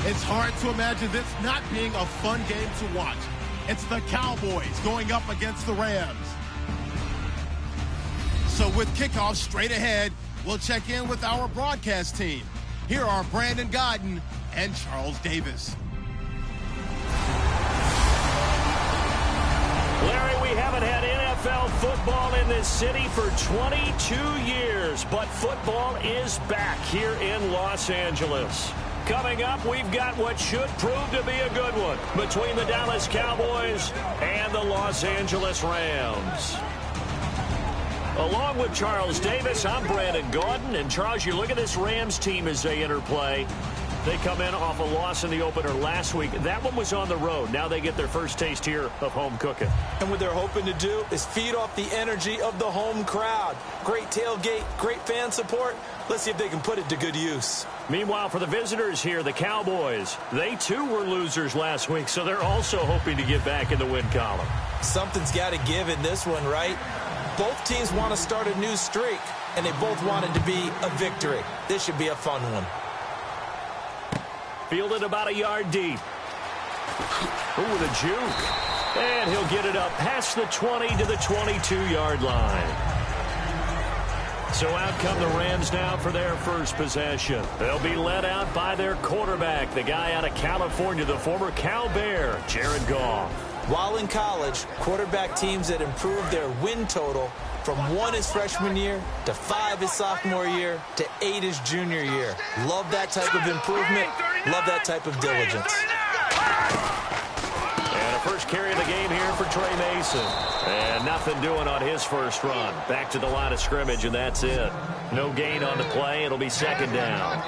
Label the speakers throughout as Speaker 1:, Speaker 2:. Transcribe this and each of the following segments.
Speaker 1: It's hard to imagine this not being a fun game to watch. It's the Cowboys going up against the Rams. So with kickoff straight ahead, we'll check in with our broadcast team. Here are Brandon Godden and Charles Davis.
Speaker 2: Larry, we haven't had NFL football in this city for 22 years, but football is back here in Los Angeles. Coming up, we've got what should prove to be a good one between the Dallas Cowboys and the Los Angeles Rams. Along with Charles Davis, I'm Brandon Gaudin. And Charles, you look at this Rams team as they interplay. They come in off a loss in the opener last week. That one was on the road. Now they get their first taste here of home cooking.
Speaker 3: And what they're hoping to do is feed off the energy of the home crowd. Great tailgate, great fan support. Let's see if they can put it to good use.
Speaker 2: Meanwhile, for the visitors here, the Cowboys, they too were losers last week, so they're also hoping to get back in the win column.
Speaker 3: Something's got to give in this one, right? Both teams want to start a new streak, and they both want it to be a victory. This should be a fun one.
Speaker 2: Fielded about a yard deep. Ooh, the juke. And he'll get it up past the 20 to the 22-yard line. So out come the Rams now for their first possession. They'll be led out by their quarterback, the guy out of California, the former Cal Bear, Jared Goff.
Speaker 3: While in college, quarterback teams that improved their win total from 1 his freshman year to 5 his sophomore year to 8 his junior year. Love that type of improvement. Love that type of diligence.
Speaker 2: And a first carry of the game here for Trey Mason. And nothing doing on his first run. Back to the line of scrimmage, and that's it. No gain on the play. It'll be second down.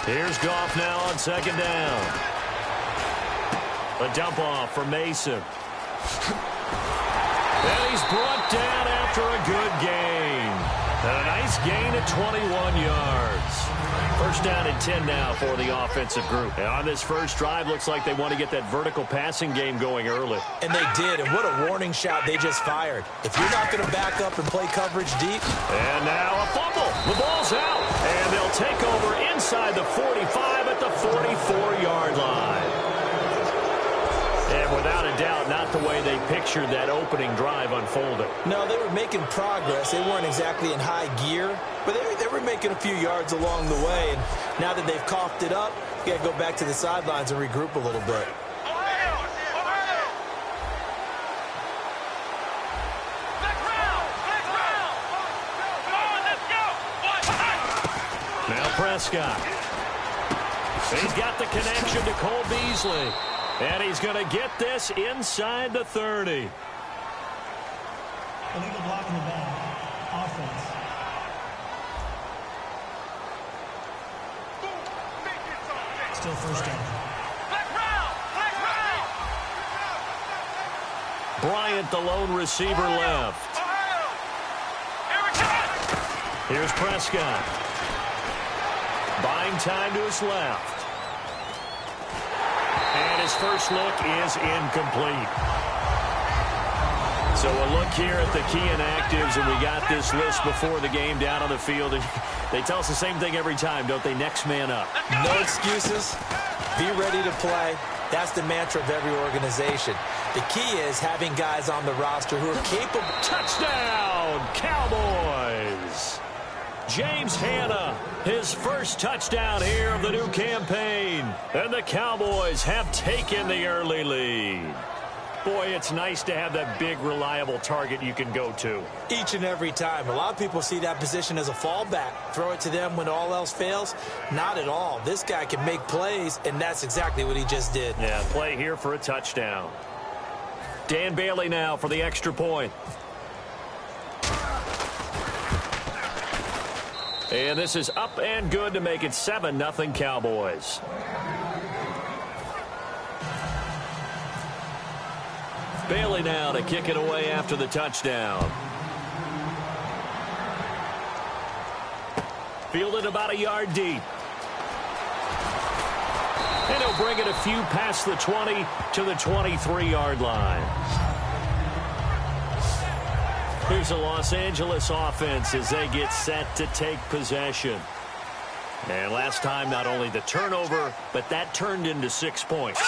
Speaker 2: Here's Goff now on second down. A dump off for Mason. And he's brought down after a good gain. And a nice gain at 21 yards. First down and 10 now for the offensive group. And on this first drive, looks like they want to get that vertical passing game going early.
Speaker 3: And they did, and what a warning shot they just fired. If you're not going to back up and play coverage deep.
Speaker 2: And now a fumble. The ball's out. And they'll take over inside the 45 at the 44-yard line. And without a doubt, not the way they pictured that opening drive unfolding.
Speaker 3: No, they were making progress. They weren't exactly in high gear, but they were making a few yards along the way. And now that they've coughed it up, you got to go back to the sidelines and regroup a little bit.
Speaker 2: Now Prescott. He's got the connection to Cole Beasley. And he's going to get this inside the 30.
Speaker 4: Illegal blocking the ball. Offense. Still first down.
Speaker 2: Bryant, the lone receiver, left. Here's Prescott. Buying time to his left. And his first look is incomplete. So a look here at the key inactives, and we got this list before the game down on the field. And they tell us the same thing every time, don't they? Next man up.
Speaker 3: No excuses. Be ready to play. That's the mantra of every organization. The key is having guys on the roster who are capable.
Speaker 2: Touchdown, Cowboys! James Hanna, his first touchdown here of the new campaign. And the Cowboys have taken the early lead. Boy, it's nice to have that big, reliable target you can go to.
Speaker 3: Each and every time. A lot of people see that position as a fallback. Throw it to them when all else fails. Not at all. This guy can make plays, and that's exactly what he just did.
Speaker 2: Yeah, play here for a touchdown. Dan Bailey now for the extra point. And this is up and good to make it 7-0 Cowboys. Bailey now to kick it away after the touchdown. Fielded about a yard deep. And he'll bring it a few past the 20 to the 23-yard line. Here's the Los Angeles offense as they get set to take possession. And last time, not only the turnover, but that turned into 6 points.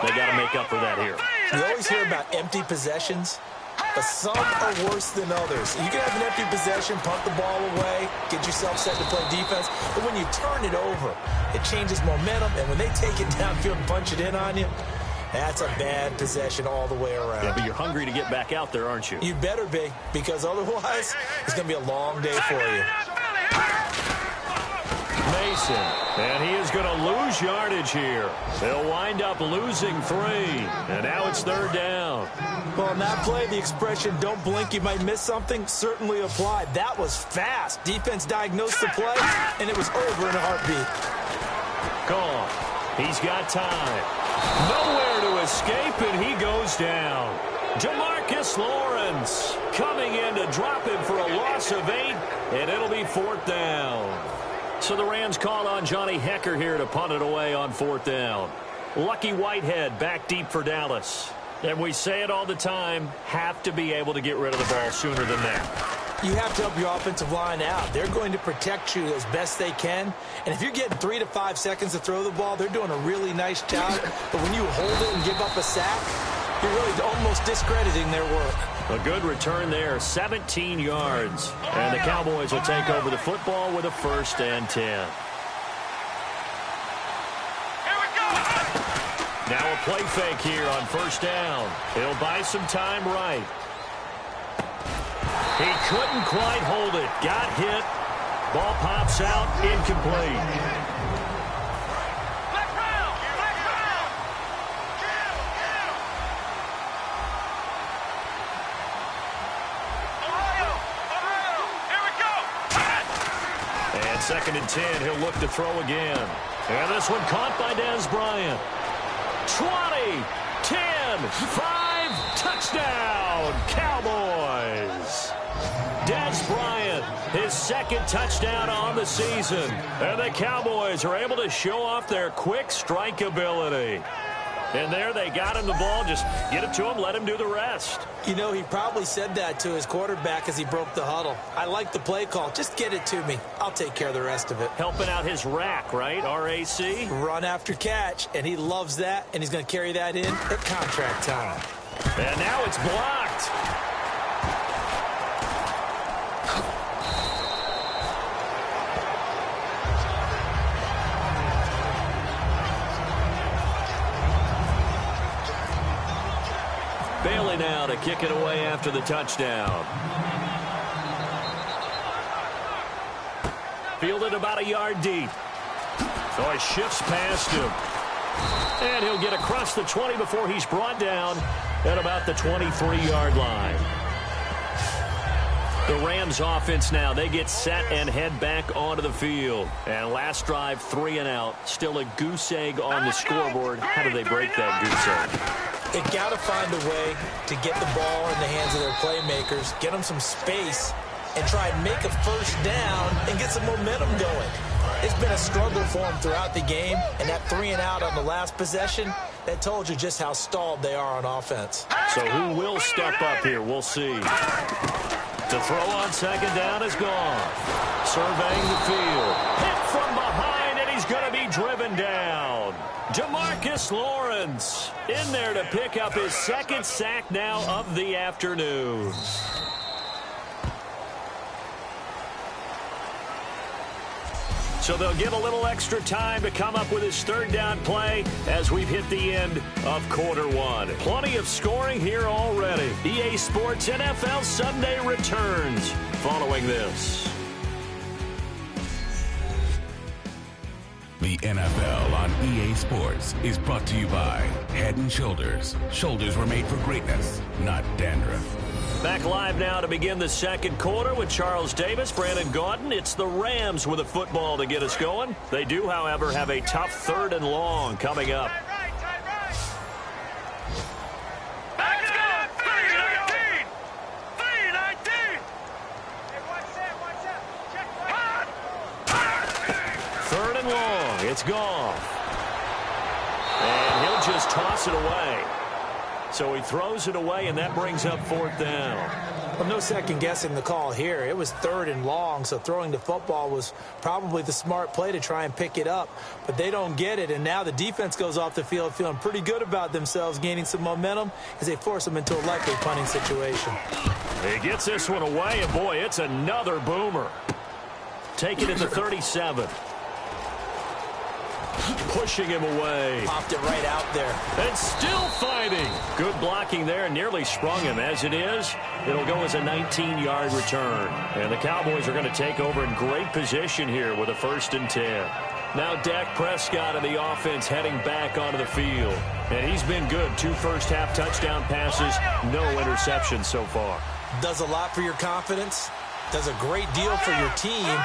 Speaker 2: They got to make up for that here.
Speaker 3: You always hear about empty possessions, but some are worse than others. You can have an empty possession, punt the ball away, get yourself set to play defense, but when you turn it over, it changes momentum, and when they take it downfield and punch it in on you, that's a bad possession all the way around.
Speaker 2: Yeah, but you're hungry to get back out there, aren't you?
Speaker 3: You better be, because otherwise, it's going to be a long day for you.
Speaker 2: Mason, and he is going to lose yardage here. They'll wind up losing 3, and now it's 3rd down.
Speaker 3: Well, on that play, the expression, don't blink, you might miss something, certainly applied. That was fast. Defense diagnosed the play, and it was over in a heartbeat.
Speaker 2: Gone. He's got time. Nowhere to escape, and he goes down. Demarcus Lawrence coming in to drop him for a loss of 8, and it'll be 4th down. So the Rams call on Johnny Hecker here to punt it away on 4th down. Lucky Whitehead back deep for Dallas. And we say it all the time, have to be able to get rid of the ball sooner than that.
Speaker 3: You have to help your offensive line out. They're going to protect you as best they can. And if you're getting 3 to 5 seconds to throw the ball, they're doing a really nice job. But when you hold it and give up a sack, you're really almost discrediting their work.
Speaker 2: A good return there, 17 yards. And the Cowboys will take over the football with a 1st and 10. Now a play fake here on 1st down. He'll buy some time right. He couldn't quite hold it. Got hit. Ball pops out, incomplete. And 2nd and 10, he'll look to throw again. And this one caught by Dez Bryant. 20, 10, 5, touchdown, Cowboys. Dez Bryant, his 2nd touchdown on the season. And the Cowboys are able to show off their quick strike ability. And there they got him the ball. Just get it to him, let him do the rest.
Speaker 3: You know, he probably said that to his quarterback as he broke the huddle. I like the play call. Just get it to me. I'll take care of the rest of it.
Speaker 2: Helping out his rack, right? RAC?
Speaker 3: Run after catch, and he loves that, and he's going to carry that in at contract time.
Speaker 2: And now it's blocked. Bailey now to kick it away after the touchdown. Fielded about a yard deep. So he shifts past him. And he'll get across the 20 before he's brought down at about the 23-yard line. The Rams offense now, they get set and head back onto the field. And last drive, 3 and out. Still a goose egg on the scoreboard. How do they break that goose egg?
Speaker 3: They got to find a way to get the ball in the hands of their playmakers, get them some space, and try and make a 1st down and get some momentum going. It's been a struggle for them throughout the game, and that 3 and out on the last possession, that told you just how stalled they are on offense.
Speaker 2: So who will step up here? We'll see. To throw on 2nd down is gone. Surveying the field. Hit from behind, and he's going to be driven down. Demarcus Lawrence in there to pick up his 2nd sack now of the afternoon. So they'll get a little extra time to come up with his 3rd down play as we've hit the end of quarter 1. Plenty of scoring here already. EA Sports NFL Sunday returns following this.
Speaker 5: The NFL on EA Sports is brought to you by Head & Shoulders. Shoulders were made for greatness, not dandruff.
Speaker 2: Back live now to begin the 2nd quarter with Charles Davis, Brandon Gaudin. It's the Rams with a football to get us going. They do, however, have a tough 3rd and long coming up. It's gone. And he'll just toss it away. So he throws it away, and that brings up 4th down.
Speaker 3: Well, no second guessing the call here. It was 3rd and long, so throwing the football was probably the smart play to try and pick it up. But they don't get it, and now the defense goes off the field feeling pretty good about themselves, gaining some momentum as they force them into a likely punting situation.
Speaker 2: He gets this one away, and boy, it's another boomer. Take it at the 37. Pushing him away.
Speaker 3: Popped it right out there.
Speaker 2: And still fighting. Good blocking there. Nearly sprung him. As it is, it'll go as a 19-yard return. And the Cowboys are going to take over in great position here with a 1st and 10. Now Dak Prescott and the offense heading back onto the field. And he's been good. 2 first-half touchdown passes. No interceptions so far.
Speaker 3: Does a lot for your confidence. Does a great deal for your team.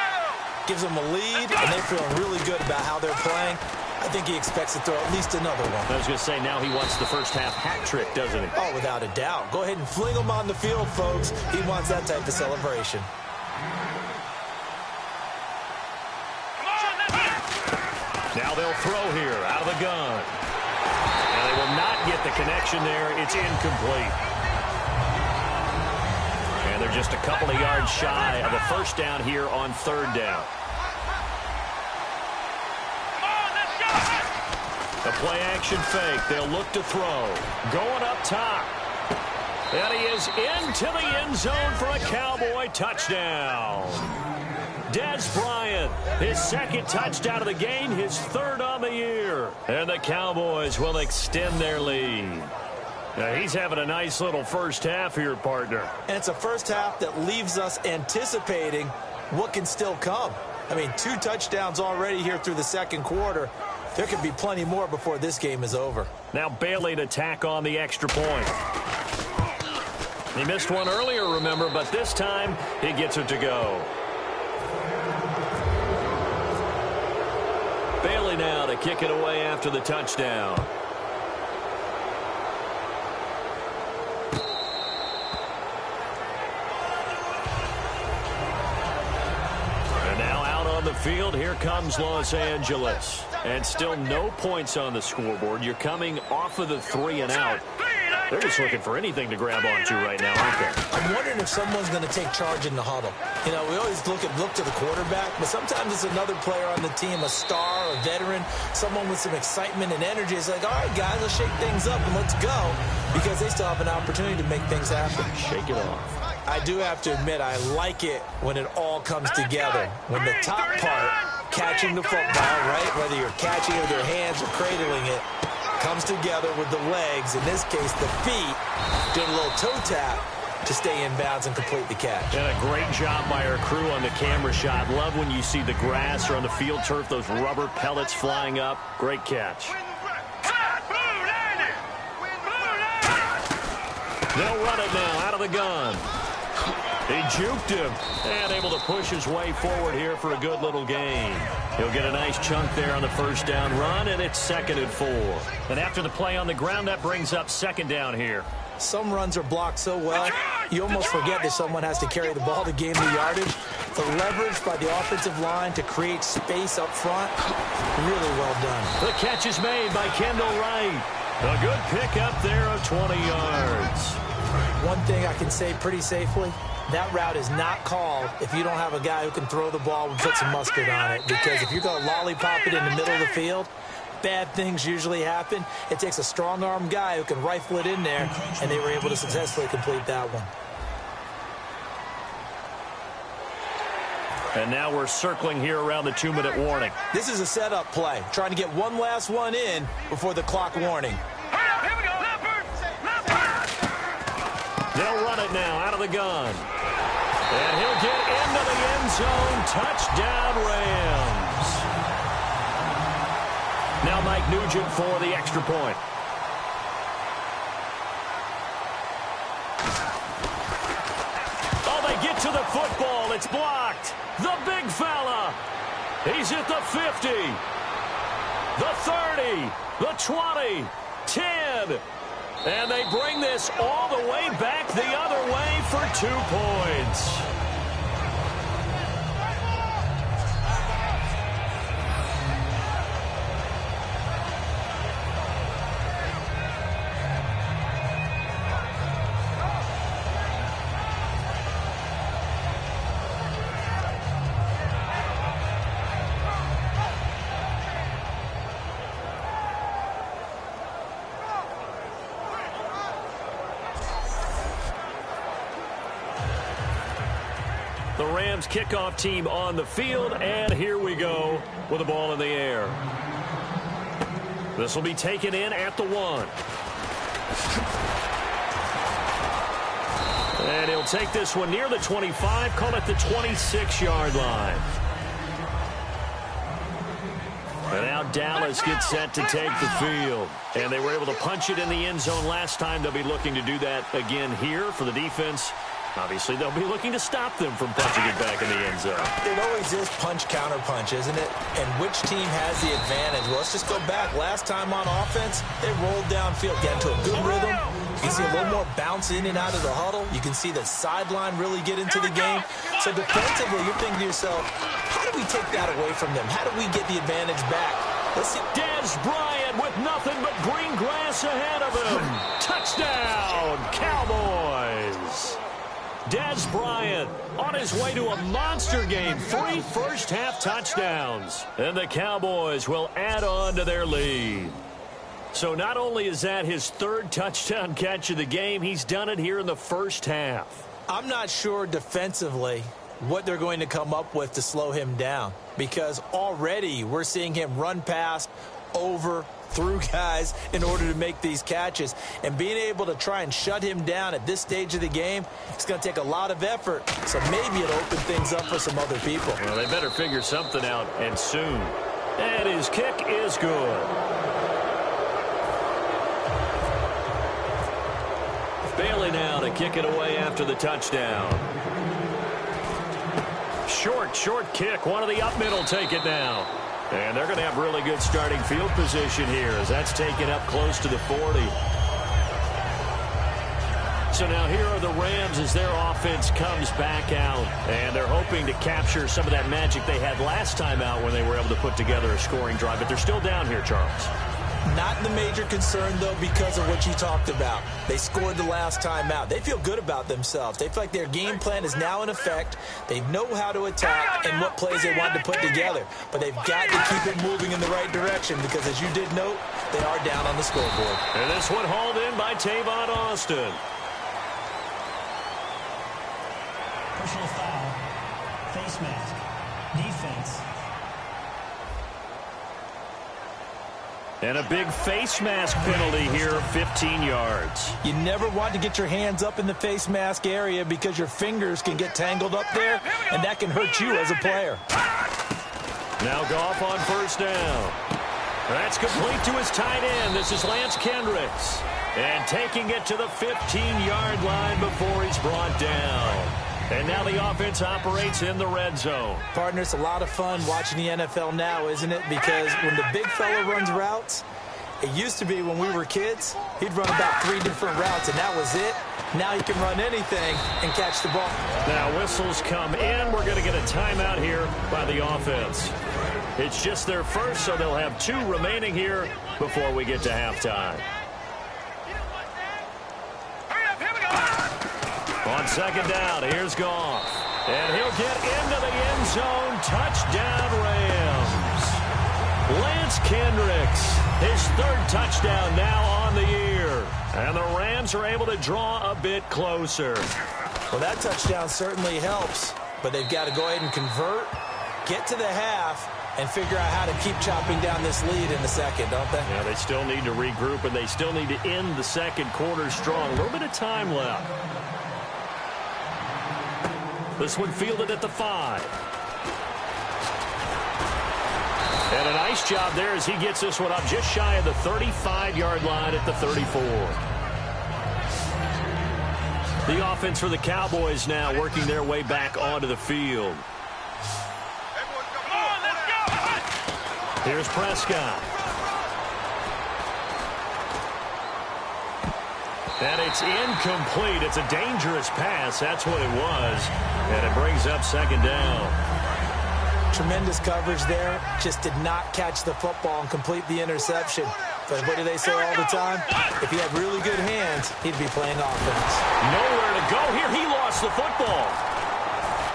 Speaker 3: Gives them a lead, and they're feeling really good about how they're playing. I think he expects to throw at least another one.
Speaker 2: I was going to say, now he wants the first-half hat trick, doesn't he?
Speaker 3: Oh, without a doubt. Go ahead and fling him on the field, folks. He wants that type of celebration.
Speaker 2: Now they'll throw here out of the gun. And they will not get the connection there. It's incomplete. And they're just a couple of yards shy of a first down here on 3rd down. The play-action fake. They'll look to throw. Going up top. And he is into the end zone for a Cowboy touchdown. Dez Bryant, his 2nd touchdown of the game, his 3rd on the year. And the Cowboys will extend their lead. Now he's having a nice little first half here, partner.
Speaker 3: And it's a first half that leaves us anticipating what can still come. I mean, 2 touchdowns already here through the 2nd quarter. There could be plenty more before this game is over.
Speaker 2: Now Bailey to tack on the extra point. He missed one earlier, remember, but this time he gets it to go. Bailey now to kick it away after the touchdown. The field, here comes Los Angeles. And still no points on the scoreboard. You're coming off of the 3 and out. They're just looking for anything to grab onto right now, aren't they?
Speaker 3: I'm wondering if someone's going to take charge in the huddle. You know, we always look to the quarterback, but sometimes it's another player on the team, a star, a veteran, someone with some excitement and energy. It's like, all right, guys, let's shake things up and let's go, because they still have an opportunity to make things happen.
Speaker 2: Shake it off.
Speaker 3: I do have to admit, I like it when it all comes together. When the top part, catching the football, right, whether you're catching it with your hands or cradling it, comes together with the legs, in this case the feet, doing a little toe tap to stay in bounds and complete the catch.
Speaker 2: And a great job by our crew on the camera shot. Love when you see the grass or on the field turf, those rubber pellets flying up. Great catch. They'll run it now out of the gun. He juked him and able to push his way forward here for a good little gain. He'll get a nice chunk there on the first down run, and it's 2nd and 4. And after the play on the ground, that brings up 2nd down here.
Speaker 3: Some runs are blocked so well, you almost forget that someone has to carry the ball to gain the yardage. The leverage by the offensive line to create space up front, really well done.
Speaker 2: The catch is made by Kendall Wright. A good pickup there of 20 yards.
Speaker 3: One thing I can say pretty safely, that route is not called if you don't have a guy who can throw the ball and put some mustard on it. Because if you're going to lollipop it in the middle of the field, bad things usually happen. It takes a strong-arm guy who can rifle it in there, and they were able to successfully complete that one.
Speaker 2: And now we're circling here around the 2-minute warning.
Speaker 3: This is a setup play, trying to get one last one in before the clock warning.
Speaker 2: They'll run it now out of the gun. And he'll get into the end zone. Touchdown, Rams. Now Mike Nugent for the extra point. Oh, they get to the football. It's blocked. The big fella. He's at the 50. The 30. The 20. 10. And they bring this all the way back the other way for 2 points. Rams kickoff team on the field, and here we go with the ball in the air. This will be taken in at the 1. And he'll take this one near the 25, call it the 26-yard line. And now Dallas gets set to take the field. And they were able to punch it in the end zone last time. They'll be looking to do that again here for the defense. Obviously, they'll be looking to stop them from punching it back in the end zone.
Speaker 3: It always is punch-counter-punch, isn't it? And which team has the advantage? Well, let's just go back. Last time on offense, they rolled downfield, got into a good rhythm. You can see a little more bounce in and out of the huddle. You can see the sideline really get into the game. So defensively, you're thinking to yourself, how do we take that away from them? How do we get the advantage back? Let's see.
Speaker 2: Dez Bryant with nothing but green grass ahead of him. Touchdown, Cowboys. Dez Bryant on his way to a monster game. 3 first-half touchdowns. And the Cowboys will add on to their lead. So not only is that his 3rd touchdown catch of the game, he's done it here in the first half.
Speaker 3: I'm not sure defensively what they're going to come up with to slow him down, because already we're seeing him run past, over, through guys in order to make these catches. And being able to try and shut him down at this stage of the game, it's going to take a lot of effort. So maybe it'll open things up for some other people.
Speaker 2: Well, they better figure something out, and soon. And his kick is good. Bailey now to kick it away after the touchdown. Short kick. One of the up middle take it now. And they're going to have really good starting field position here as that's taken up close to the 40. So now here are the Rams as their offense comes back out. And they're hoping to capture some of that magic they had last time out when they were able to put together a scoring drive. But they're still down here, Charles.
Speaker 3: Not the major concern, though, because of what you talked about. They scored the last time out. They feel good about themselves. They feel like their game plan is now in effect. They know how to attack and what plays they want to put together. But they've got to keep it moving in the right direction because, as you did note, they are down on the scoreboard.
Speaker 2: And this one hauled in by Tavon Austin.
Speaker 4: Personal foul. Face mask. Defense.
Speaker 2: And a big face mask penalty here, 15 yards.
Speaker 3: You never want to get your hands up in the face mask area because your fingers can get tangled up there, and that can hurt you as a player.
Speaker 2: Now Goff on first down. That's complete to his tight end. This is Lance Kendricks. And taking it to the 15-yard line before he's brought down. And now the offense operates in the red zone.
Speaker 3: Partner, it's a lot of fun watching the NFL now, isn't it? Because when the big fella runs routes, it used to be when we were kids, he'd run about 3 different routes, and that was it. Now he can run anything and catch the ball.
Speaker 2: Now whistles come in. We're going to get a timeout here by the offense. It's just their first, so they'll have 2 remaining here before we get to halftime. On second down, here's Goff. And he'll get into the end zone. Touchdown, Rams. Lance Kendricks, his 3rd touchdown now on the year. And the Rams are able to draw a bit closer.
Speaker 3: Well, that touchdown certainly helps, but they've got to go ahead and convert, get to the half, and figure out how to keep chopping down this lead in the second, don't they?
Speaker 2: Yeah, they still need to regroup, and they still need to end the second quarter strong. A little bit of time left. This one fielded at the 5. And a nice job there as he gets this one up just shy of the 35-yard line at the 34. The offense for the Cowboys now working their way back onto the field. Here's Prescott. And it's incomplete. It's a dangerous pass. That's what it was. And it brings up second down.
Speaker 3: Tremendous coverage there. Just did not catch the football and complete the interception. But what do they say all the time? If he had really good hands, he'd be playing offense.
Speaker 2: Nowhere to go here. He lost the football.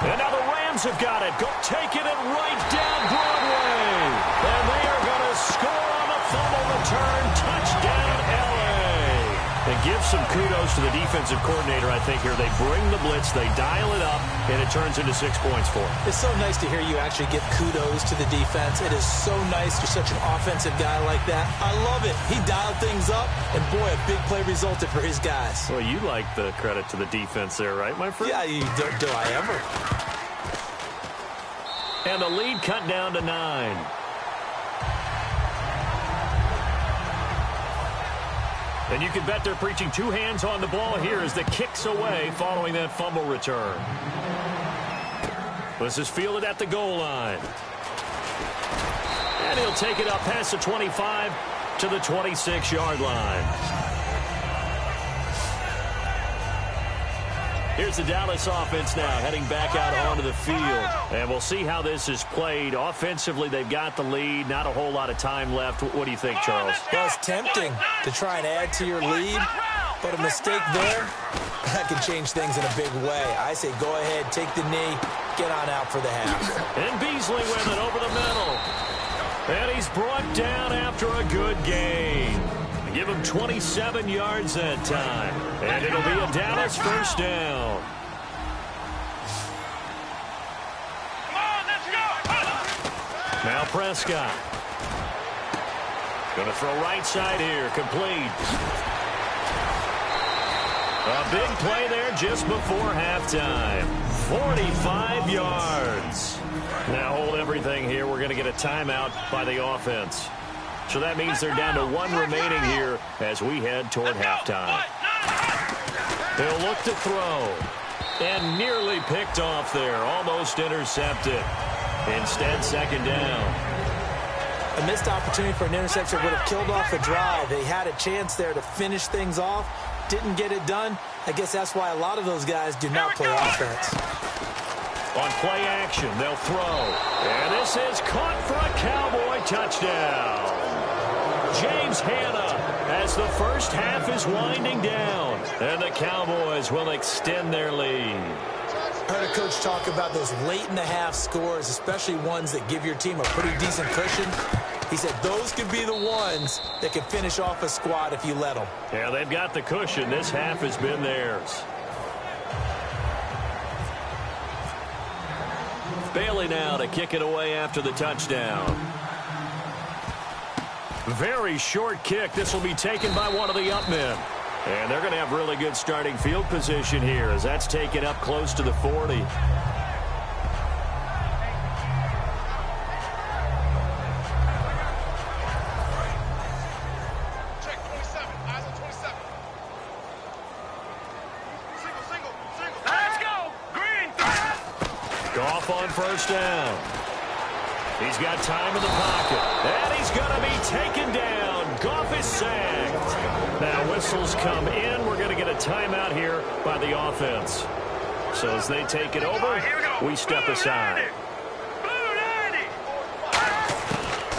Speaker 2: And now the Rams have got it. Go taking it right down Broadway. And they are going to score on the fumble return. Touchdown, LA. And give some kudos to the defensive coordinator, I think, here. They bring the blitz, they dial it up, and it turns into 6 points for them.
Speaker 3: It's so nice to hear you actually give kudos to the defense. It is so nice. You're such an offensive guy like that. I love it. He dialed things up, and boy, a big play resulted for his guys.
Speaker 2: Well, you like the credit to the defense there, right, my friend?
Speaker 3: Yeah, do I ever?
Speaker 2: And the lead cut down to 9. And you can bet they're preaching 2 hands on the ball here as the kick's away following that fumble return. This is fielded at the goal line. And he'll take it up past the 25 to the 26-yard line. Here's the Dallas offense now heading back out onto the field. And we'll see how this is played. Offensively, they've got the lead. Not a whole lot of time left. What do you think, Charles?
Speaker 3: Well, it's tempting to try and add to your lead, but a mistake there, that can change things in a big way. I say go ahead, take the knee, get on out for the half.
Speaker 2: And Beasley with it over the middle. And he's brought down after a good gain. Give him 27 yards that time. And it'll be a Dallas first down.
Speaker 6: Come on, let's go.
Speaker 2: Now Prescott. Going to throw right side here. Complete. A big play there just before halftime. 45 yards. Now hold everything here. We're going to get a timeout by the offense. So that means they're down to 1 remaining here as we head toward halftime. They'll look to throw. And nearly picked off there. Almost intercepted. Instead, second down.
Speaker 3: A missed opportunity for an interception would have killed off the drive. They had a chance there to finish things off. Didn't get it done. I guess that's why a lot of those guys do not play offense.
Speaker 2: On play action, they'll throw. And this is caught for a Cowboy touchdown. James Hanna as the first half is winding down. And the Cowboys will extend their lead.
Speaker 3: I heard a coach talk about those late-in-the-half scores, especially ones that give your team a pretty decent cushion. He said those could be the ones that can finish off a squad if you let them.
Speaker 2: Yeah, they've got the cushion. This half has been theirs. Bailey now to kick it away after the touchdown. Very short kick. This will be taken by one of the up men. And they're going to have really good starting field position here as that's taken up close to the 40.
Speaker 6: Check 27. Eyes on 27. Single. Let's go. Green.
Speaker 2: Goff on first down. He's got time in the pocket. And he's going to be taken down. Goff is sacked. Now whistles come in. We're going to get a timeout here by the offense. So as they take it over, we step aside.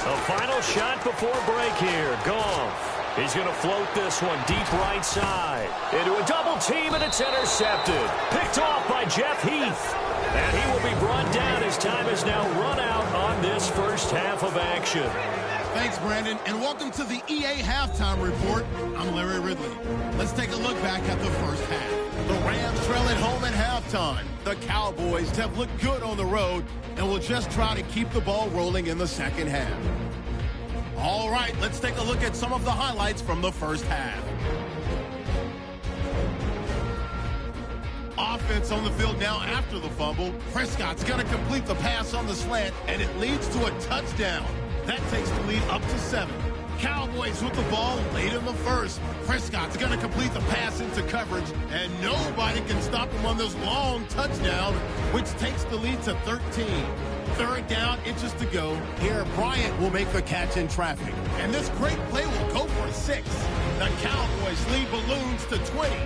Speaker 2: A final shot before break here. Goff. He's going to float this one deep right side. Into a double team, and it's intercepted. Picked off by Jeff Heath. And he will be brought down as time is now run out on this first half of action.
Speaker 1: Thanks, Brandon, and welcome to the EA Halftime Report. I'm Larry Ridley. Let's take a look back at the first half. The Rams trail at home at halftime. The Cowboys have looked good on the road and will just try to keep the ball rolling in the second half. All right, let's take a look at some of the highlights from the first half. Offense on the field now after the fumble. Prescott's going to complete the pass on the slant, and it leads to a touchdown. That takes the lead up to 7. Cowboys with the ball late in the first. Prescott's going to complete the pass into coverage, and nobody can stop him on this long touchdown, which takes the lead to 13. Third down, inches to go. Here, Bryant will make the catch in traffic. And this great play will go for 6. The Cowboys lead balloons to 20.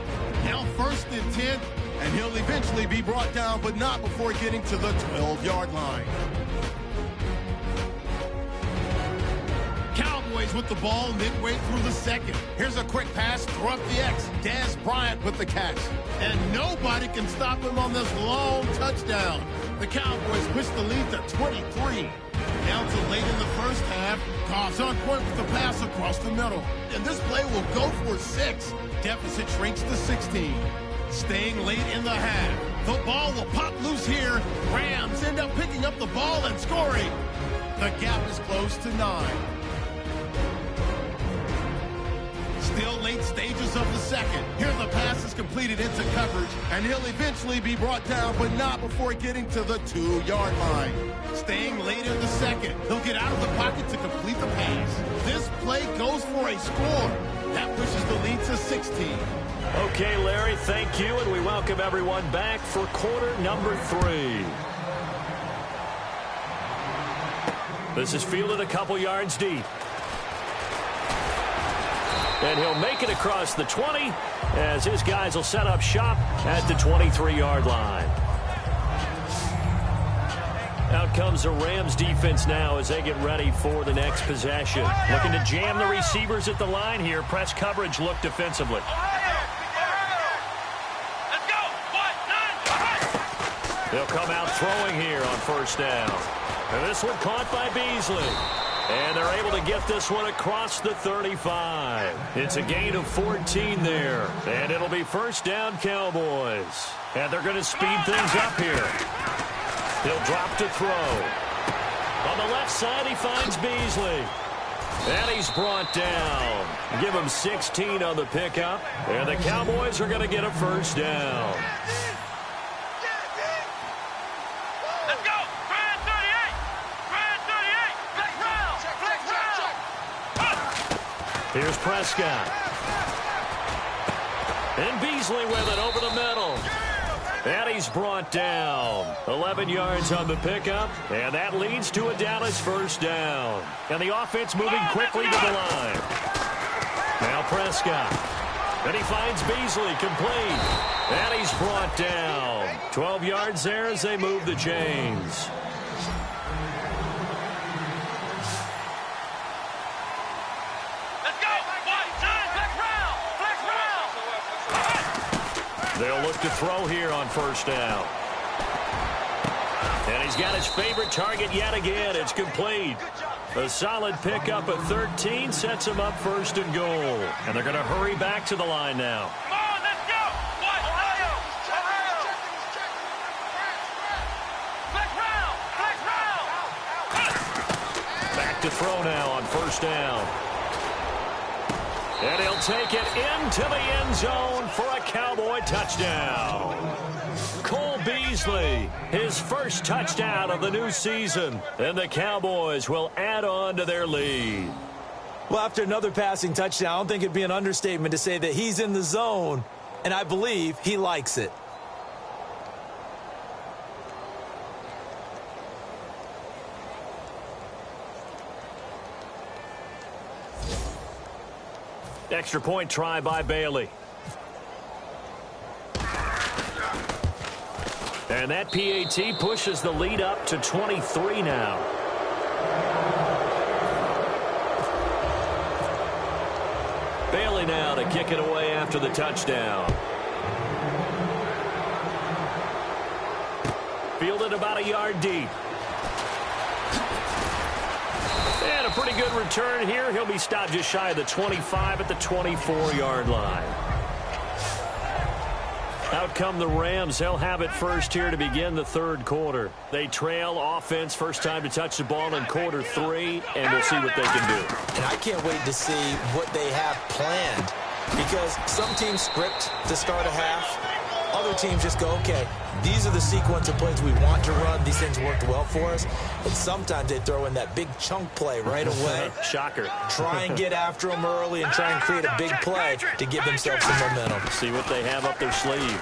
Speaker 1: Now first and 10, and he'll eventually be brought down, but not before getting to the 12-yard line. Cowboys with the ball midway through the second. Here's a quick pass, throw up the X. Dez Bryant with the catch. And nobody can stop him on this long touchdown. The Cowboys push the lead to 23. Down to late in the first half. Goff's on point with the pass across the middle. And this play will go for 6. Deficit shrinks to 16. Staying late in the half. The ball will pop loose here. Rams end up picking up the ball and scoring. The gap is close to 9. Still late stages of the second. Here the pass is completed into coverage, and he'll eventually be brought down, but not before getting to the 2-yard line. Staying late in the second. He'll get out of the pocket to complete the pass. This play goes for a score. That pushes the lead to 16.
Speaker 2: Okay, Larry, thank you, and we welcome everyone back for quarter number 3. This is fielded a couple yards deep. And he'll make it across the 20 as his guys will set up shop at the 23-yard line. Out comes the Rams defense now as they get ready for the next possession. Looking to jam the receivers at the line here. Press coverage look defensively. They'll come out throwing here on first down. And this one caught by Beasley. And they're able to get this one across the 35. It's a gain of 14 there. And it'll be first down Cowboys. And they're going to speed things up here. He'll drop to throw. On the left side, he finds Beasley. And he's brought down. Give him 16 on the pickup. And the Cowboys are going to get a first down. Here's Prescott. And Beasley with it over the middle. And he's brought down. 11 yards on the pickup. And that leads to a Dallas first down. And the offense moving quickly to the line. Now Prescott. And he finds Beasley complete. And he's brought down. 12 yards there as they move the chains. They'll look to throw here on first down. And he's got his favorite target yet again. It's complete. A solid pickup of 13 sets him up first and goal. And they're going to hurry back to the line now.
Speaker 6: Come on, let's go. Ohio.
Speaker 2: Back to throw now on first down. And he'll take it into the end zone for a Cowboy touchdown. Cole Beasley, his first touchdown of the new season. And the Cowboys will add on to their lead.
Speaker 3: Well, after another passing touchdown, I don't think it'd be an understatement to say that he's in the zone, and I believe he likes it.
Speaker 2: Extra point try by Bailey. And that PAT pushes the lead up to 23 now. Bailey now to kick it away after the touchdown. Fielded about a yard deep. And a pretty good return here. He'll be stopped just shy of the 25 at the 24-yard line. Out come the Rams. They'll have it first here to begin the third quarter. They trail offense first time to touch the ball in quarter 3, and we'll see what they can do.
Speaker 3: And I can't wait to see what they have planned, because some teams script to start a half. Other teams just go, okay, these are the sequence of plays we want to run. These things worked well for us. But sometimes they throw in that big chunk play right away.
Speaker 2: Shocker.
Speaker 3: Try and get after them early and try and create a big play to give themselves some momentum.
Speaker 2: See what they have up their sleeve.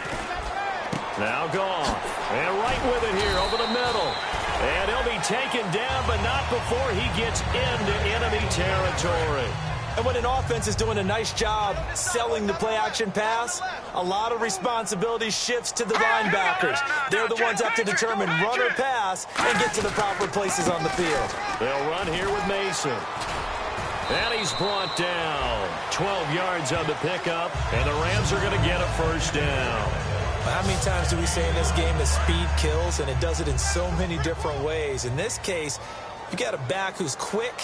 Speaker 2: Now gone. And right with it here over the middle. And he'll be taken down, but not before he gets into enemy territory.
Speaker 3: And when an offense is doing a nice job selling the play-action pass, a lot of responsibility shifts to the linebackers. They're the ones that have to determine run or pass and get to the proper places on the field.
Speaker 2: They'll run here with Mason. And he's brought down. 12 yards on the pickup, and the Rams are going to get a first down.
Speaker 3: How many times do we say in this game that speed kills, and it does it in so many different ways? In this case, You got a back who's quick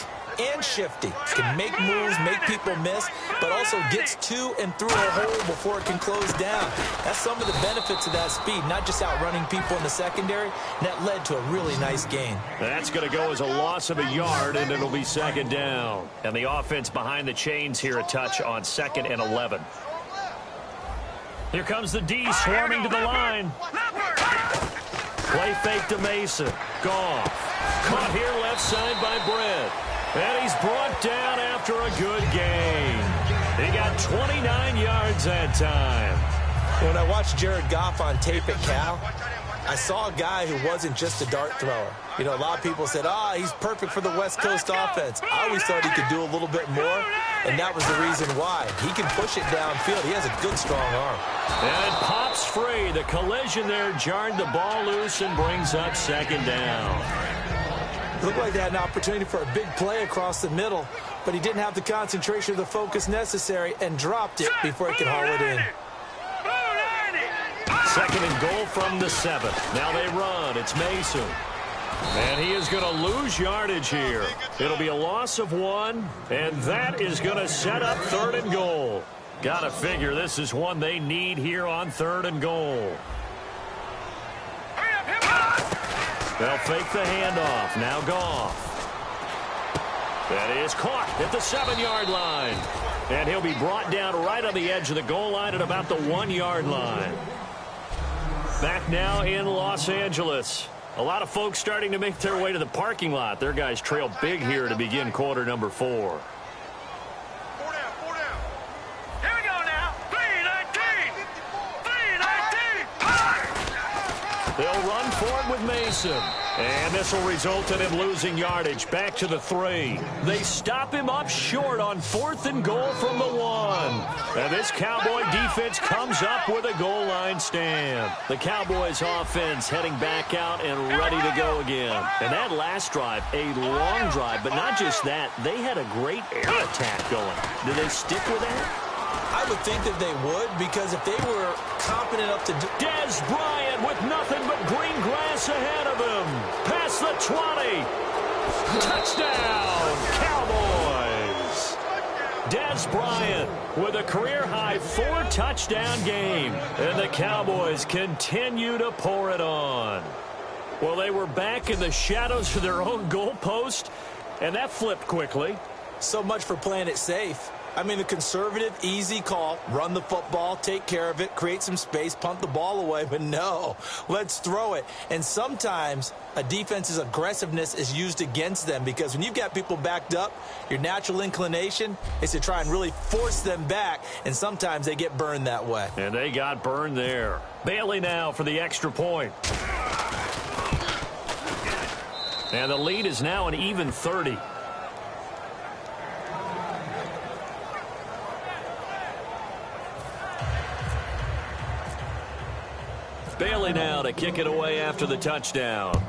Speaker 3: and shifty. Can make moves, make people miss, but also gets to and through a hole before it can close down. That's some of the benefits of that speed, not just outrunning people in the secondary, and that led to a really nice gain.
Speaker 2: That's going to go as a loss of a yard, and it'll be second down. And the offense behind the chains here a touch on 2nd and 11. Here comes the D swarming to the line. Play fake to Mason. Goff. Caught here left side by Brett. And he's brought down after a good gain. He got 29 yards that time.
Speaker 3: When I watched Jared Goff on tape at Cal, I saw a guy who wasn't just a dart thrower. You know, a lot of people said, he's perfect for the West Coast offense. I always thought he could do a little bit more, and that was the reason why. He can push it downfield. He has a good, strong arm.
Speaker 2: And it pops free. The collision there jarred the ball loose and brings up second down.
Speaker 3: Looked like they had an opportunity for a big play across the middle, but he didn't have the concentration or the focus necessary and dropped it before he could haul it in.
Speaker 2: 2nd and goal from the 7. Now they run. It's Mason. And he is going to lose yardage here. It'll be a loss of 1, and that is going to set up 3rd and goal. Got to figure this is one they need here on 3rd and goal. They'll fake the handoff. Now Goff. That is caught at the 7-yard line. And he'll be brought down right on the edge of the goal line at about the 1-yard line. Back now in Los Angeles. A lot of folks starting to make their way to the parking lot. Their guys trail big here to begin quarter number 4. They'll run forward with Mason. And this will result in him losing yardage. Back to the 3. They stop him up short on 4th and goal from the 1. And this Cowboy defense comes up with a goal line stand. The Cowboys offense heading back out and ready to go again. And that last drive, a long drive, but not just that. They had a great air attack going. Do they stick with that?
Speaker 3: I would think that they would, because if they were competent up to...
Speaker 2: Dez Bryant with nothing but green grass ahead of him. Past the 20. Touchdown, Cowboys. Dez Bryant with a career-high 4-touchdown game. And the Cowboys continue to pour it on. Well, they were back in the shadows of their own goalpost, and that flipped quickly.
Speaker 3: So much for playing it safe. I mean, the conservative, easy call, run the football, take care of it, create some space, punt the ball away. But no, let's throw it. And sometimes a defense's aggressiveness is used against them, because when you've got people backed up, your natural inclination is to try and really force them back, and sometimes they get burned that way.
Speaker 2: And they got burned there. Bailey now for the extra point. And the lead is now an even 30. Bailey now to kick it away after the touchdown.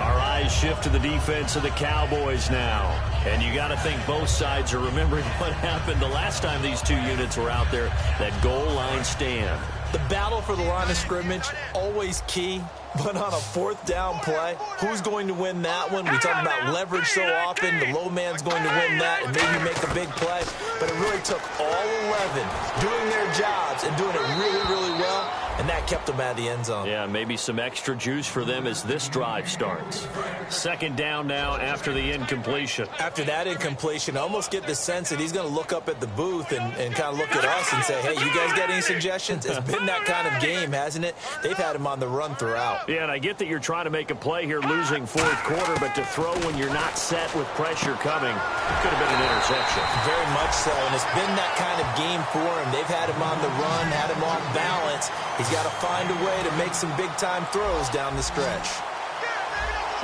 Speaker 2: Our eyes shift to the defense of the Cowboys now. And you got to think both sides are remembering what happened the last time these two units were out there, that goal line stand.
Speaker 3: The battle for the line of scrimmage, always key. But on a 4th down play, who's going to win that one? We talk about leverage so often. The low man's going to win that and maybe make a big play. But it really took all 11 doing their jobs and doing it really, really well. And that kept them out of the end zone.
Speaker 2: Yeah, maybe some extra juice for them as this drive starts. 2nd down now after the incompletion.
Speaker 3: After that incompletion, I almost get the sense that he's going to look up at the booth and kind of look at us and say, hey, you guys got any suggestions? It's been that kind of game, hasn't it? They've had him on the run throughout.
Speaker 2: Yeah, and I get that you're trying to make a play here losing 4th quarter, but to throw when you're not set with pressure coming could have been an interception.
Speaker 3: Very much so, and it's been that kind of game for him. They've had him on the run, had him off balance. He's got to find a way to make some big-time throws down the stretch.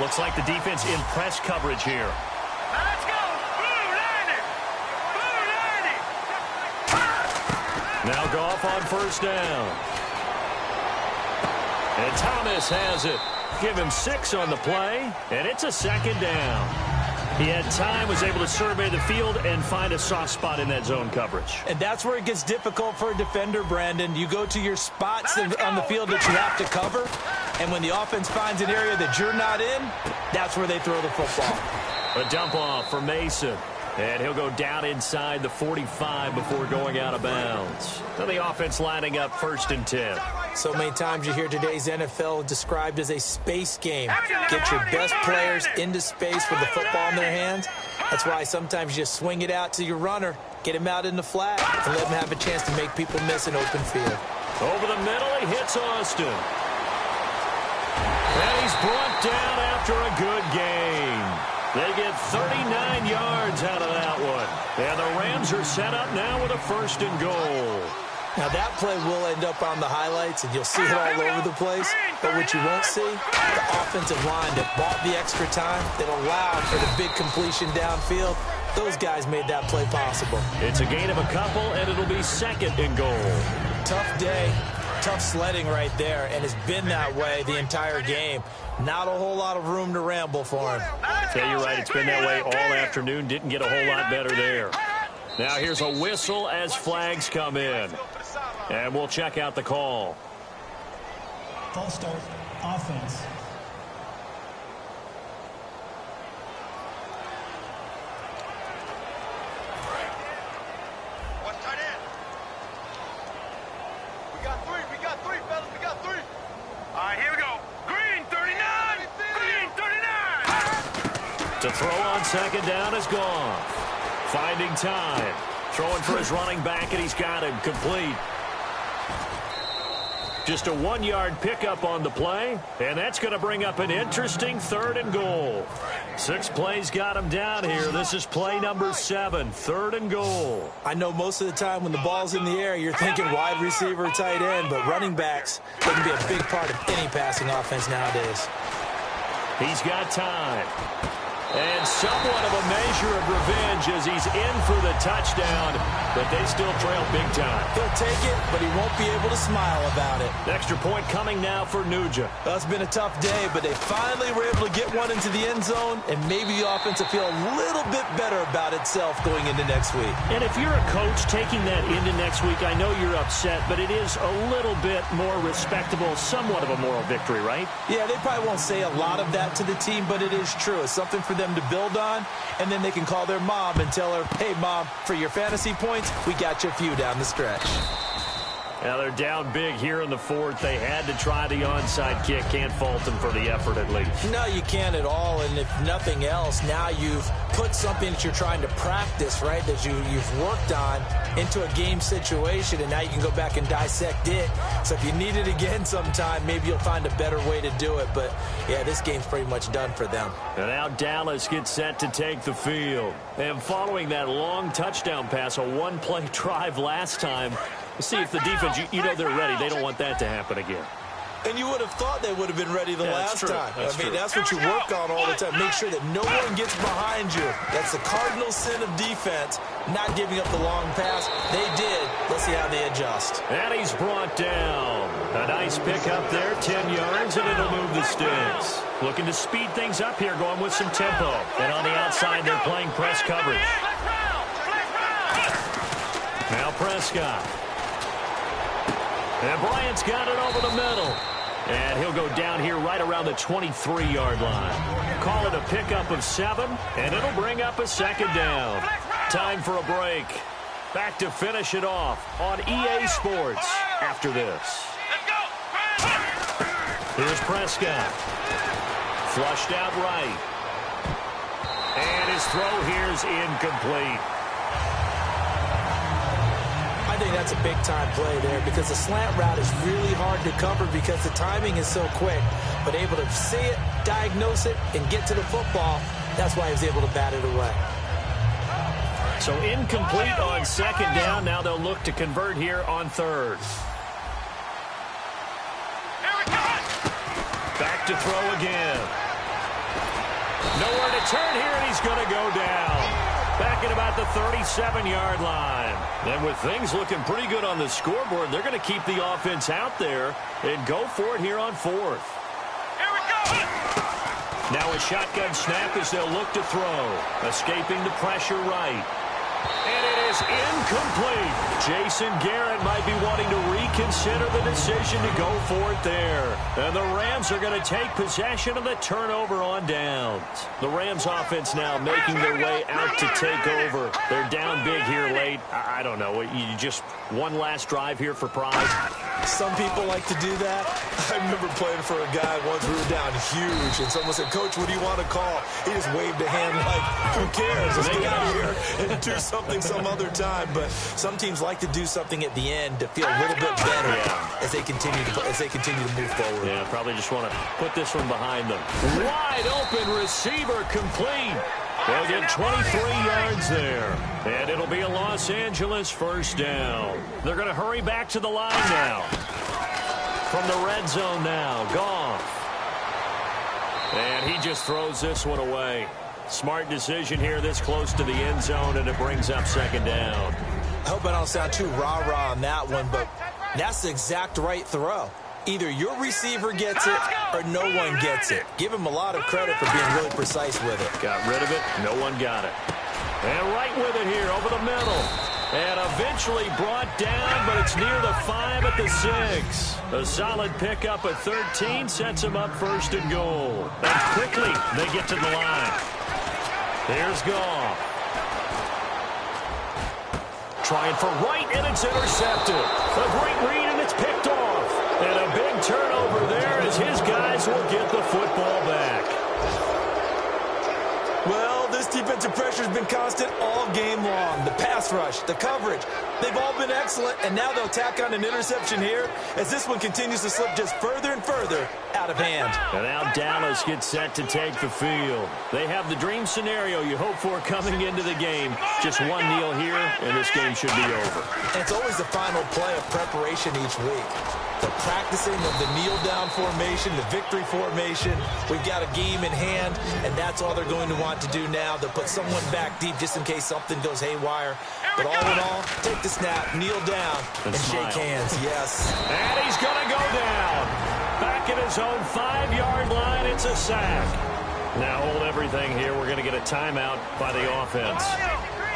Speaker 2: Looks like the defense in press coverage here.
Speaker 6: Now let's go. Blue 90. Blue 90.
Speaker 2: Now Goff on 1st down. And Thomas has it. Give him 6 on the play, and it's a 2nd down. He had time, was able to survey the field and find a soft spot in that zone coverage.
Speaker 3: And that's where it gets difficult for a defender, Brandon. You go to your spots on the field that you have to cover, and when the offense finds an area that you're not in, that's where they throw the football.
Speaker 2: A dump off for Mason. And he'll go down inside the 45 before going out of bounds. So the offense lining up 1st and 10.
Speaker 3: So many times you hear today's NFL described as a space game. Get your best players into space with the football in their hands. That's why sometimes you just swing it out to your runner, get him out in the flat, and let him have a chance to make people miss an open field.
Speaker 2: Over the middle, he hits Austin. And he's brought down after a good game. They get 39 yards out of that one. And the Rams are set up now with a 1st and goal.
Speaker 3: Now that play will end up on the highlights, and you'll see it all over the place. But what you won't see, the offensive line that bought the extra time, that allowed for the big completion downfield, those guys made that play possible.
Speaker 2: It's a gain of a couple, and it'll be 2nd and goal.
Speaker 3: Tough day, tough sledding right there, and it's been that way the entire game. Not a whole lot of room to ramble for him.
Speaker 2: Yeah, you're right. It's been that way all afternoon. Didn't get a whole lot better there. Now here's a whistle as flags come in. And we'll check out the call.
Speaker 4: False start, offense.
Speaker 6: What's tight end? We got three, fellas. We got three. All right, here we go. Green 39. Green 39.
Speaker 2: To throw on 2nd down is gone. Finding time. Throwing for his running back, and he's got him complete. Just a 1-yard pickup on the play, and that's going to bring up an interesting 3rd and goal. 6 plays got him down here. This is play number 7, 3rd and goal.
Speaker 3: I know most of the time when the ball's in the air, you're thinking wide receiver, tight end, but running backs can be a big part of any passing offense nowadays.
Speaker 2: He's got time. And somewhat of a measure of revenge as he's in for the touchdown, but they still trail big time.
Speaker 3: He'll take it, but he won't be able to smile about it.
Speaker 2: Extra point coming now for Nugent.
Speaker 3: Well, it's been a tough day, but they finally were able to get one into the end zone, and maybe the offense will feel a little bit better about itself going into next week.
Speaker 2: And if you're a coach taking that into next week, I know you're upset, but it is a little bit more respectable, somewhat of a moral victory, right?
Speaker 3: Yeah, they probably won't say a lot of that to the team, but it is true. It's something for them to build on, and then they can call their mom and tell her, hey, Mom, for your fantasy points, we got you a few down the stretch.
Speaker 2: Now they're down big here in the 4th. They had to try the onside kick. Can't fault them for the effort at least.
Speaker 3: No, you can't at all, and if nothing else, now you've put something that you're trying to practice, right, that you've worked on into a game situation, and now you can go back and dissect it. So if you need it again sometime, maybe you'll find a better way to do it. But, yeah, this game's pretty much done for them.
Speaker 2: And now Dallas gets set to take the field. And following that long touchdown pass, a 1-play drive last time, we'll see if the defense, you know they're ready. They don't want that to happen again.
Speaker 3: And you would have thought they would have been ready the last time. That's what you work on all the time. Make sure that no one gets behind you. That's the cardinal sin of defense, not giving up the long pass. They did. Let's see how they adjust.
Speaker 2: And he's brought down. A nice pickup there, 10 yards, and it'll move the sticks. Looking to speed things up here, going with some tempo. And on the outside, they're playing press coverage. Now Prescott. And Bryant's got it over the middle. And he'll go down here right around the 23-yard line. Call it a pickup of 7, and it'll bring up a 2nd down. Time for a break. Back to finish it off on EA Sports after this. Here's Prescott. Flushed out right. And his throw here's incomplete.
Speaker 3: I think that's a big-time play there because the slant route is really hard to cover because the timing is so quick. But able to see it, diagnose it, and get to the football, that's why he was able to bat it away.
Speaker 2: So incomplete on 2nd down. Now they'll look to convert here on 3rd. Back to throw again. Nowhere to turn here, and he's going to go down. Back at about the 37-yard line. And with things looking pretty good on the scoreboard, they're going to keep the offense out there and go for it here on 4th.
Speaker 6: Here we go.
Speaker 2: Now a shotgun snap as they'll look to throw. Escaping the pressure right. And it is incomplete. Jason Garrett might be wanting to reconsider the decision to go for it there. And the Rams are going to take possession of the turnover on downs. The Rams offense now making their way out to take over. They're down big here late. I don't know. You just one last drive here for pride.
Speaker 3: Some people like to do that. I remember playing for a guy once. We were down huge, and someone said, "Coach, what do you want to call?" He just waved a hand like, "Who cares? Let's get out of here and do something some other time." But some teams like to do something at the end to feel a little bit better as they continue to move forward.
Speaker 2: Yeah, probably just want to put this one behind them. Wide open receiver complete. They'll get 23 yards there. And it'll be a Los Angeles first down. They're going to hurry back to the line now. From the red zone now, Goff. And he just throws this one away. Smart decision here this close to the end zone, and it brings up second down.
Speaker 3: I hope I don't sound too rah-rah on that one, but that's the exact right throw. Either your receiver gets it or no one gets it. Give him a lot of credit for being really precise with it.
Speaker 2: Got rid of it. No one got it. And right with it here over the middle. And eventually brought down, but it's near the 5 at the 6. A solid pickup at 13 sets him up first and goal. And quickly they get to the line. Here's Goff. Trying for right, and it's intercepted. A great read, and it's picked off. And a big turnover there as his guys will get the football back.
Speaker 3: Well, this defensive pressure has been constant all game long. The pass rush, the coverage, they've all been excellent, and now they'll tack on an interception here as this one continues to slip just further and further out of hand.
Speaker 2: And now Dallas gets set to take the field. They have the dream scenario you hope for coming into the game. Just one kneel here, and this game should be over.
Speaker 3: And it's always the final play of preparation each week. The practicing of the kneel-down formation, the victory formation. We've got a game in hand, and that's all they're going to want to do now. They'll put someone back deep just in case something goes haywire. But all in all, take the snap, kneel down, and shake hands. Yes.
Speaker 2: And he's going to go down. Back at his own 5-yard line, it's a sack. Now hold everything here. We're going to get a timeout by the offense.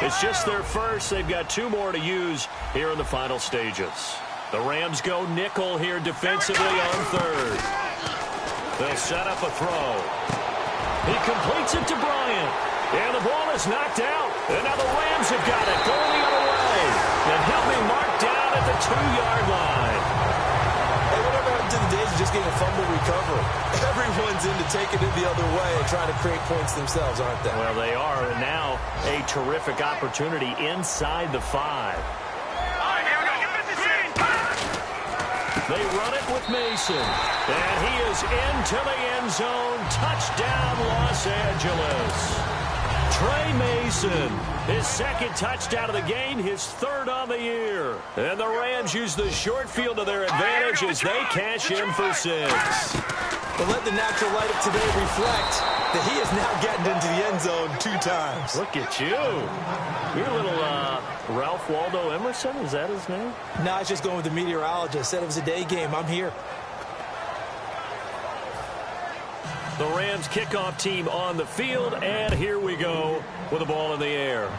Speaker 2: It's just their first. They've got 2 more to use here in the final stages. The Rams go nickel here defensively on third. They'll set up a throw. He completes it to Bryant. And the ball is knocked out. And now the Rams have got it going the other way. And he'll be marked down at the 2-yard line.
Speaker 3: Hey, whatever happened to the days of just getting a fumble recovery? Everyone's into taking it the other way and trying to create points themselves, aren't they?
Speaker 2: Well, they are. And now a terrific opportunity inside the 5. They run it with Mason. And he is into the end zone. Touchdown, Los Angeles. Trey Mason, his second touchdown of the game, his third on the year. And the Rams use the short field to their advantage as they cash in for 6.
Speaker 3: But let the natural light of today reflect that he is now getting into the end zone 2 times.
Speaker 2: Look at you. You're a little Ralph Waldo Emerson, is that his name?
Speaker 3: No, I was just going with the meteorologist. Said it was a day game. I'm here.
Speaker 2: The Rams kickoff team on the field, and here we go with the ball in the air.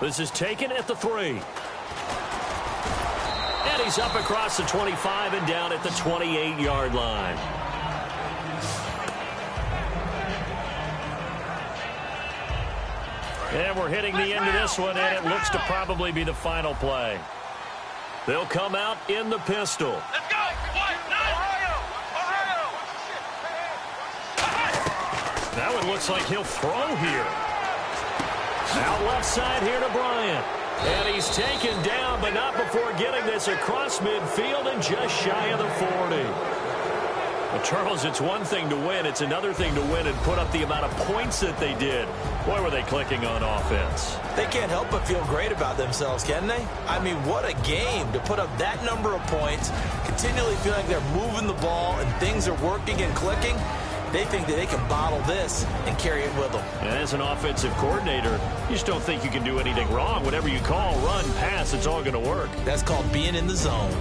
Speaker 2: This is taken at the 3. And he's up across the 25 and down at the 28-yard line. And we're hitting the end of this one, and it looks to probably be the final play. They'll come out in the pistol.
Speaker 6: Let's go! Ohio!
Speaker 2: That one looks like he'll throw here. Out left side here to Bryant. And he's taken down, but not before getting this across midfield and just shy of the 40. Well, Charles, it's one thing to win. It's another thing to win and put up the amount of points that they did. Boy, were they clicking on offense.
Speaker 3: They can't help but feel great about themselves, can they? I mean, what a game to put up that number of points, continually feeling like they're moving the ball and things are working and clicking. They think that they can bottle this and carry it with them.
Speaker 2: And as an offensive coordinator, you just don't think you can do anything wrong. Whatever you call, run, pass, it's all going to work.
Speaker 3: That's called being in the zone.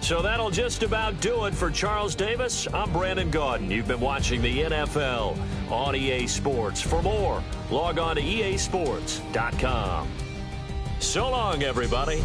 Speaker 2: So that'll just about do it for Charles Davis. I'm Brandon Gaudin. You've been watching the NFL on EA Sports. For more, log on to easports.com. So long, everybody.